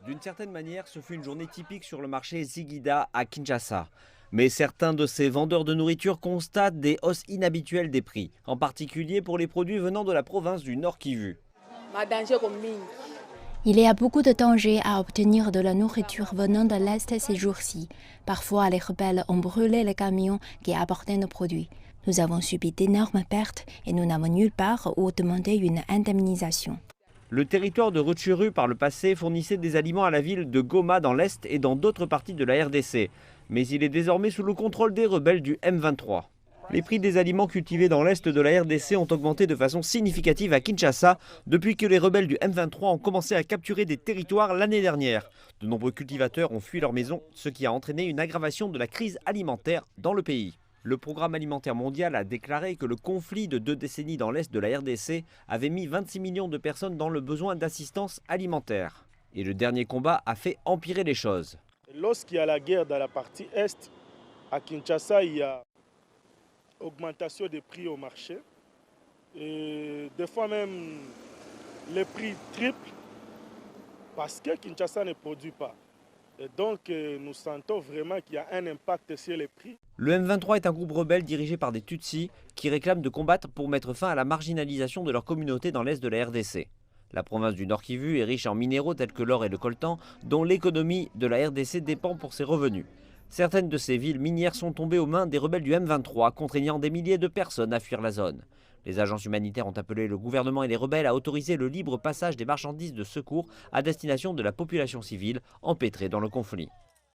D'une certaine manière, ce fut une journée typique sur le marché Ziguida à Kinshasa. Mais certains de ces vendeurs de nourriture constatent des hausses inhabituelles des prix, en particulier pour les produits venant de la province du Nord Kivu. Il y a beaucoup de dangers à obtenir de la nourriture venant de l'Est ces jours-ci. Parfois, les rebelles ont brûlé les camions qui apportaient nos produits. Nous avons subi d'énormes pertes et nous n'avons nulle part où demander une indemnisation. Le territoire de Rutshuru par le passé fournissait des aliments à la ville de Goma dans l'Est et dans d'autres parties de la RDC. Mais il est désormais sous le contrôle des rebelles du M23. Les prix des aliments cultivés dans l'Est de la RDC ont augmenté de façon significative à Kinshasa depuis que les rebelles du M23 ont commencé à capturer des territoires l'année dernière. De nombreux cultivateurs ont fui leur maison, ce qui a entraîné une aggravation de la crise alimentaire dans le pays. Le Programme alimentaire mondial a déclaré que le conflit de 2 décennies dans l'Est de la RDC avait mis 26 millions de personnes dans le besoin d'assistance alimentaire. Et le dernier combat a fait empirer les choses. Lorsqu'il y a la guerre dans la partie Est, à Kinshasa, il y a augmentation des prix au marché. Et des fois même, les prix triplent parce que Kinshasa ne produit pas. Et donc, nous sentons vraiment qu'il y a un impact sur les prix. Le M23 est un groupe rebelle dirigé par des Tutsis qui réclament de combattre pour mettre fin à la marginalisation de leur communauté dans l'Est de la RDC. La province du Nord Kivu est riche en minéraux tels que l'or et le coltan, dont l'économie de la RDC dépend pour ses revenus. Certaines de ces villes minières sont tombées aux mains des rebelles du M23, contraignant des milliers de personnes à fuir la zone. Les agences humanitaires ont appelé le gouvernement et les rebelles à autoriser le libre passage des marchandises de secours à destination de la population civile empêtrée dans le conflit.